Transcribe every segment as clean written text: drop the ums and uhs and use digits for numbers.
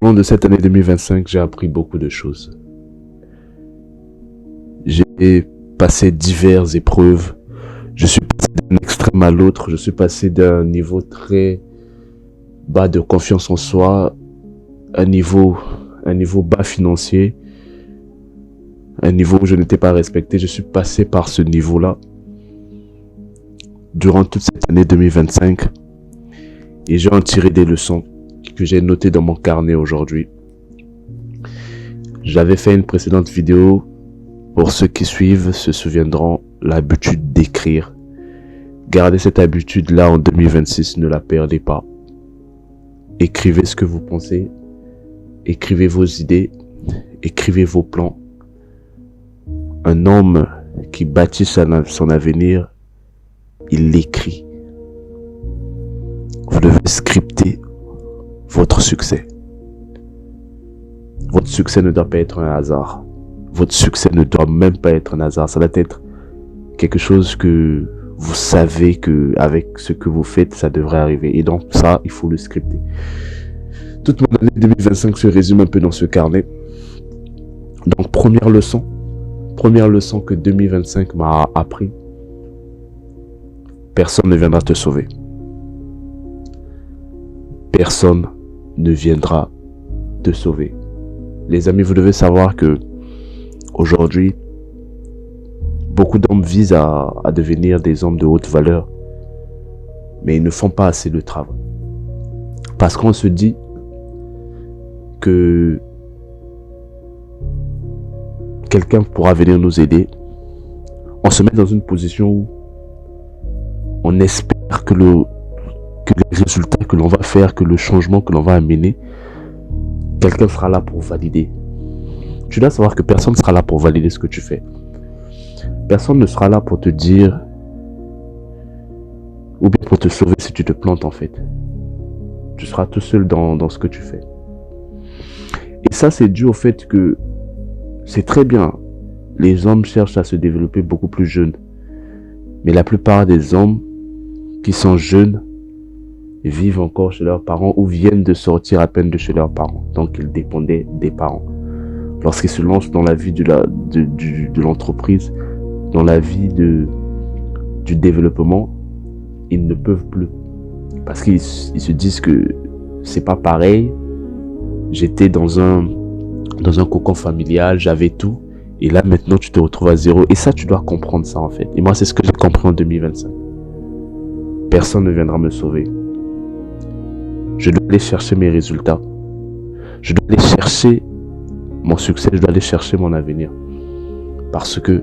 long de cette année 2025, j'ai appris beaucoup de choses. J'ai passé diverses épreuves. Je suis passé d'un extrême à l'autre. Je suis passé d'un niveau très bas de confiance en soi, à un niveau bas financier, un niveau où je n'étais pas respecté. Je suis passé par ce niveau-là durant toute cette année 2025 et j'ai en tiré des leçons que j'ai notées dans mon carnet aujourd'hui. J'avais fait une précédente vidéo. Pour ceux qui suivent se souviendront, l'habitude d'écrire. Gardez cette habitude-là en 2026, ne la perdez pas. Écrivez ce que vous pensez, écrivez vos idées, écrivez vos plans. Un homme qui bâtit son avenir, il l'écrit. Vous devez scripter votre succès. Votre succès ne doit pas être un hasard. Votre succès ne doit même pas être un hasard. Ça doit être quelque chose que vous savez que avec ce que vous faites, ça devrait arriver. Et donc ça, il faut le scripter. Toute mon année 2025 se résume un peu dans ce carnet. Donc première leçon que 2025 m'a appris. Personne ne viendra te sauver. Personne ne viendra te sauver. Les amis, vous devez savoir que aujourd'hui, beaucoup d'hommes visent à devenir des hommes de haute valeur, mais ils ne font pas assez de travail. Parce qu'on se dit que quelqu'un pourra venir nous aider. On se met dans une position où on espère que les résultats que l'on va faire, que le changement que l'on va amener, quelqu'un sera là pour valider. Tu dois savoir que personne ne sera là pour valider ce que tu fais. Personne ne sera là pour te dire ou bien pour te sauver si tu te plantes en fait. Tu seras tout seul dans ce que tu fais. Et ça, c'est dû au fait que c'est très bien. Les hommes cherchent à se développer beaucoup plus jeunes. Mais la plupart des hommes qui sont jeunes vivent encore chez leurs parents ou viennent de sortir à peine de chez leurs parents. Donc, ils dépendaient des parents. Lorsqu'ils se lancent dans la vie de l'entreprise, dans la vie du développement, ils ne peuvent plus. Parce qu'ils se disent que c'est pas pareil. J'étais dans un cocon familial, j'avais tout. Et là, maintenant, tu te retrouves à zéro. Et ça, tu dois comprendre ça, en fait. Et moi, c'est ce que j'ai compris en 2025. Personne ne viendra me sauver. Je dois aller chercher mes résultats. Je dois aller chercher mon succès. Je dois aller chercher mon avenir. Parce que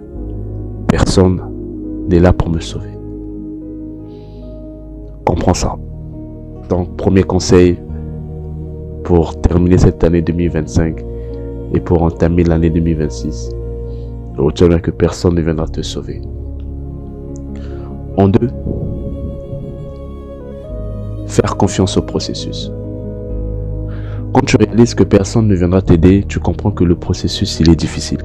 personne n'est là pour me sauver. Comprends ça. Donc, premier conseil pour terminer cette année 2025 et pour entamer l'année 2026. Retiens bien que personne ne viendra te sauver. En deux, faire confiance au processus. Quand tu réalises que personne ne viendra t'aider, tu comprends que le processus, il est difficile.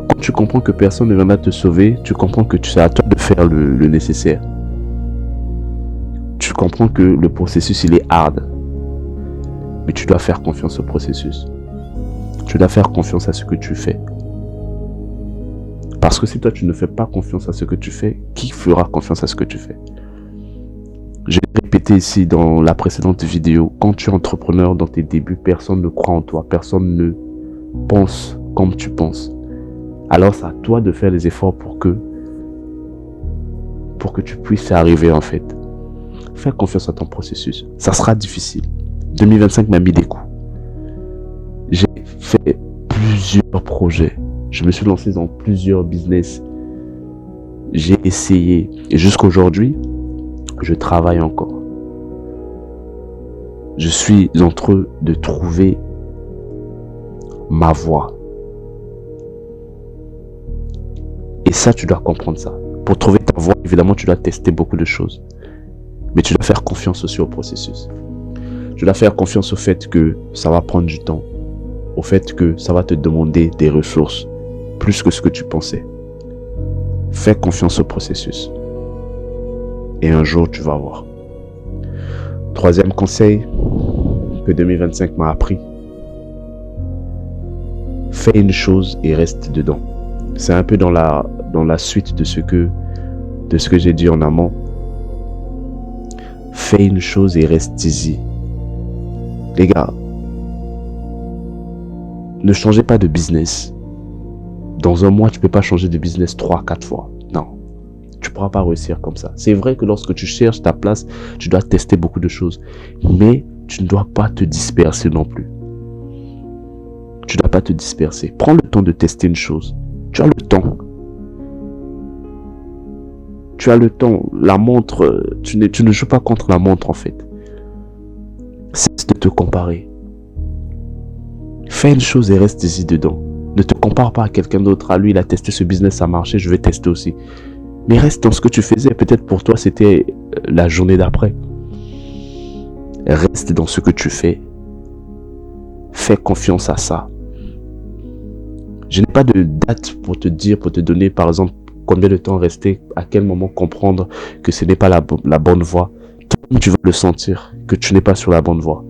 Quand tu comprends que personne ne viendra te sauver, tu comprends que c'est à toi de faire le nécessaire. Tu comprends que le processus, il est hard. Mais tu dois faire confiance au processus. Tu dois faire confiance à ce que tu fais. Parce que si toi, tu ne fais pas confiance à ce que tu fais, qui fera confiance à ce que tu fais? J'ai répété ici dans la précédente vidéo, quand tu es entrepreneur dans tes débuts, personne ne croit en toi, personne ne pense comme tu penses. Alors c'est à toi de faire les efforts pour que tu puisses arriver en fait. Fais confiance à ton processus. Ça sera difficile. 2025 m'a mis des coups. J'ai fait plusieurs projets. Je me suis lancé dans plusieurs business. J'ai essayé. Et jusqu'à aujourd'hui, je travaille encore. Je suis en train de trouver ma voie. Et ça, tu dois comprendre ça. Pour trouver ta voie, évidemment, tu dois tester beaucoup de choses. Mais tu dois faire confiance aussi au processus. Tu dois faire confiance au fait que ça va prendre du temps. Au fait que ça va te demander des ressources. Plus que ce que tu pensais. Fais confiance au processus. Et un jour, tu vas voir. Troisième conseil, que 2025 m'a appris. Fais une chose et reste dedans. C'est un peu dans la suite de ce que j'ai dit en amont. Fais une chose et reste-y. Les gars, ne changez pas de business. Dans un mois, tu peux pas changer de business 3-4 fois. Non, tu pourras pas réussir comme ça. C'est vrai que lorsque tu cherches ta place, tu dois tester beaucoup de choses. Mais tu ne dois pas te disperser non plus. Tu ne dois pas te disperser. Prends le temps de tester une chose. Tu as le temps. Tu as le temps. La montre, tu ne joues pas contre la montre en fait. Cesse de te comparer. Fais une chose et reste ici dedans. Ne te compare pas à quelqu'un d'autre. Ah, lui, il a testé ce business, ça a marché, je vais tester aussi. Mais reste dans ce que tu faisais. Peut-être pour toi, c'était la journée d'après. Reste dans ce que tu fais. Fais confiance à ça. Je n'ai pas de date pour te dire, pour te donner, par exemple, combien de temps rester, à quel moment comprendre que ce n'est pas la bonne voie. Toi, tu vas le sentir, que tu n'es pas sur la bonne voie.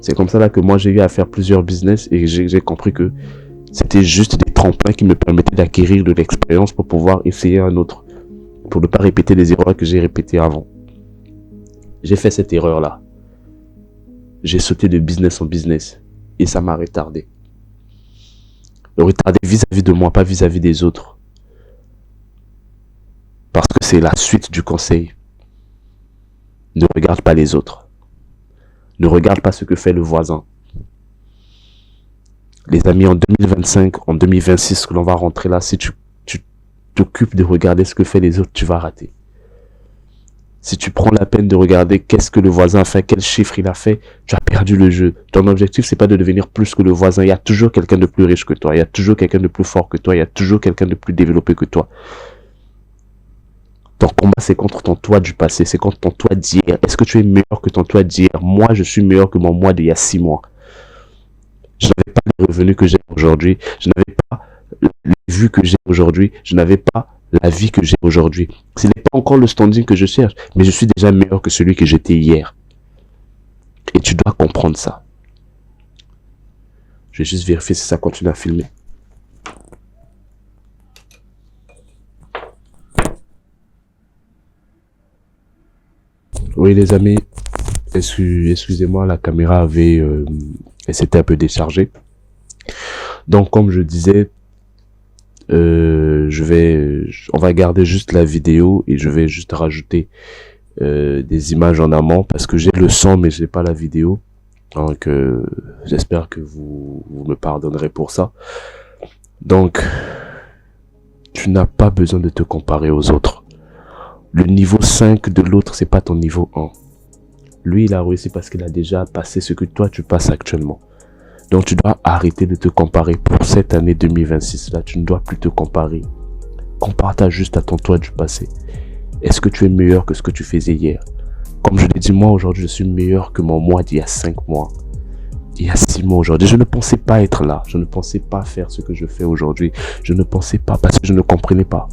C'est comme ça là que moi j'ai eu à faire plusieurs business et j'ai compris que c'était juste des tremplins qui me permettaient d'acquérir de l'expérience pour pouvoir essayer un autre, pour ne pas répéter les erreurs que j'ai répétées avant. J'ai fait cette erreur là. J'ai sauté de business en business et ça m'a retardé. Retardé vis-à-vis de moi, pas vis-à-vis des autres. Parce que c'est la suite du conseil. Ne regarde pas les autres. Ne regarde pas ce que fait le voisin. Les amis, en 2025, en 2026, que l'on va rentrer là, si tu t'occupes de regarder ce que fait les autres, tu vas rater. Si tu prends la peine de regarder qu'est-ce que le voisin a fait, quel chiffre il a fait, tu as perdu le jeu. Ton objectif, c'est pas de devenir plus que le voisin. Il y a toujours quelqu'un de plus riche que toi. Il y a toujours quelqu'un de plus fort que toi. Il y a toujours quelqu'un de plus développé que toi. Ton combat, c'est contre ton toi du passé. C'est contre ton toi d'hier. Est-ce que tu es meilleur que ton toi d'hier? Moi, je suis meilleur que mon moi d'il y a 6 mois. Je n'avais pas les revenus que j'ai aujourd'hui. Je n'avais pas les vues que j'ai aujourd'hui. Je n'avais pas la vie que j'ai aujourd'hui. Ce n'est pas encore le standing que je cherche, mais je suis déjà meilleur que celui que j'étais hier. Et tu dois comprendre ça. Je vais juste vérifier si ça continue à filmer. Oui les amis, excusez-moi, la caméra elle s'était un peu déchargée. Donc comme je disais, on va garder juste la vidéo et je vais juste rajouter des images en amont parce que j'ai le son mais j'ai pas la vidéo. Donc j'espère que vous me pardonnerez pour ça. Donc tu n'as pas besoin de te comparer aux autres. Le niveau 5 de l'autre, c'est pas ton niveau 1. Lui, il a réussi parce qu'il a déjà passé ce que toi tu passes actuellement. Donc tu dois arrêter de te comparer pour cette année 2026 là. Tu ne dois plus te comparer. Compare-toi juste à ton toi du passé. Est-ce que tu es meilleur que ce que tu faisais hier? Comme je l'ai dit, moi aujourd'hui je suis meilleur que mon moi d'il y a 5 mois. Il y a 6 mois aujourd'hui. Je ne pensais pas être là. Je ne pensais pas faire ce que je fais aujourd'hui. Je ne pensais pas parce que je ne comprenais pas.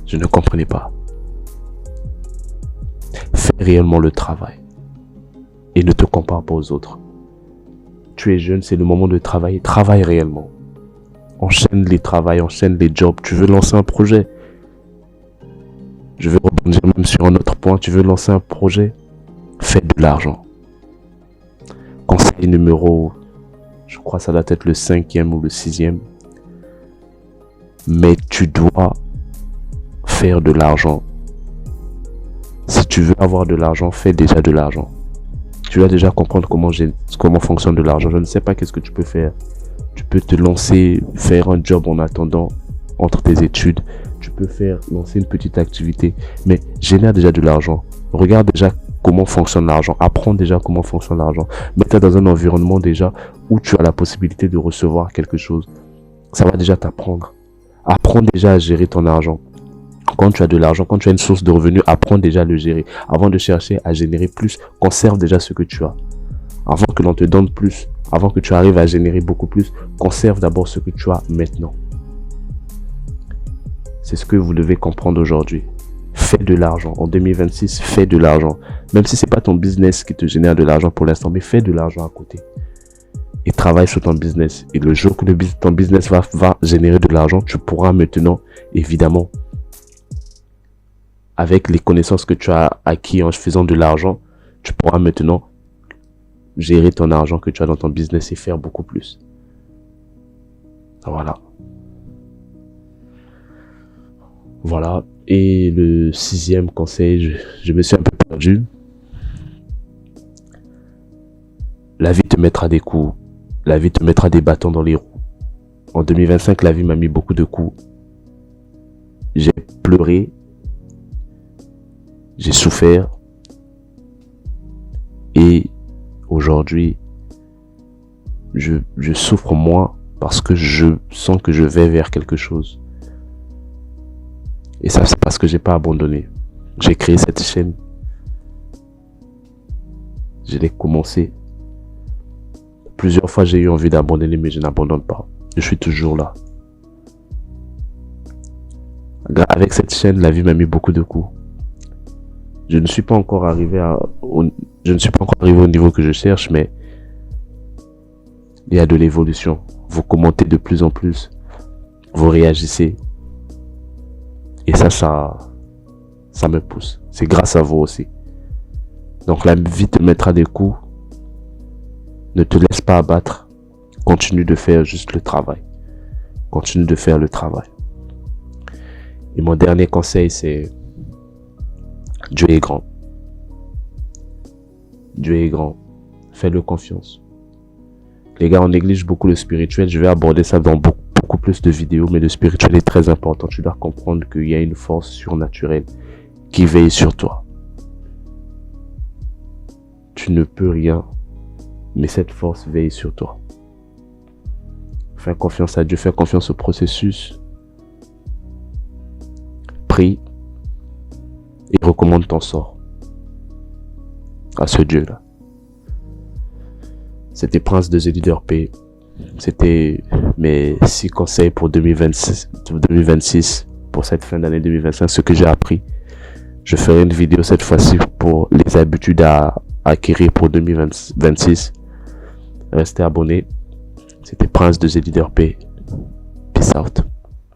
Je ne comprenais pas. Fais réellement le travail. Et ne te compare pas aux autres. Tu es jeune, c'est le moment de travailler. Travaille réellement. Enchaîne les travails, enchaîne les jobs. Tu veux lancer un projet. Je vais rebondir même sur un autre point. Tu veux lancer un projet. Fais de l'argent. Conseil numéro, je crois que ça doit être le 5e ou le 6e. Mais tu dois faire de l'argent. Si tu veux avoir de l'argent, fais déjà de l'argent. Tu dois déjà comprendre comment fonctionne de l'argent. Je ne sais pas qu'est-ce que tu peux faire. Tu peux te lancer, faire un job en attendant entre tes études. Tu peux lancer une petite activité, mais génère déjà de l'argent. Regarde déjà comment fonctionne l'argent. Apprends déjà comment fonctionne l'argent. Mets-toi dans un environnement déjà où tu as la possibilité de recevoir quelque chose. Ça va déjà t'apprendre. Apprends déjà à gérer ton argent. Quand tu as de l'argent, quand tu as une source de revenus, apprends déjà à le gérer. Avant de chercher à générer plus, conserve déjà ce que tu as. Avant que l'on te donne plus, avant que tu arrives à générer beaucoup plus, conserve d'abord ce que tu as maintenant. C'est ce que vous devez comprendre aujourd'hui. fais de l'argent. En 2026, fais de l'argent. Même si c'est pas ton business qui te génère de l'argent pour l'instant, mais fais de l'argent à côté. Et travaille sur ton business. Et le jour que ton business va générer de l'argent, tu pourras maintenant, évidemment, avec les connaissances que tu as acquis en faisant de l'argent, tu pourras maintenant gérer ton argent que tu as dans ton business et faire beaucoup plus. Voilà. Voilà. Et le 6e conseil, je me suis un peu perdu. La vie te mettra des coups. La vie te mettra des bâtons dans les roues. En 2025, la vie m'a mis beaucoup de coups. J'ai pleuré. J'ai souffert. Et aujourd'hui, je souffre moins parce que je sens que je vais vers quelque chose. Et ça, c'est parce que j'ai pas abandonné. J'ai créé cette chaîne. Je l'ai commencé. Plusieurs fois, j'ai eu envie d'abandonner, mais je n'abandonne pas. Je suis toujours là. Avec cette chaîne, la vie m'a mis beaucoup de coups. Je ne suis pas encore arrivé au niveau que je cherche, mais il y a de l'évolution. Vous commentez de plus en plus. Vous réagissez. Et ça me pousse. C'est grâce à vous aussi. Donc la vie te mettra des coups. Ne te laisse pas abattre. Continue de faire juste le travail. Continue de faire le travail. Et mon dernier conseil, c'est Dieu est grand. Dieu est grand. Fais-le confiance. Les gars, on néglige beaucoup le spirituel. Je vais aborder ça dans beaucoup plus de vidéos, mais le spirituel est très important. Tu dois comprendre qu'il y a une force surnaturelle qui veille sur toi. Tu ne peux rien, mais cette force veille sur toi. Fais confiance à Dieu, fais confiance au processus. Prie et recommande ton sort à ce Dieu-là. C'était Prince de The Leader P. C'était mes 6 conseils pour 2026, pour cette fin d'année 2025, ce que j'ai appris. Je ferai une vidéo cette fois-ci pour les habitudes à acquérir pour 2026. Restez abonnés. C'était Prince de The Leader P. Peace out.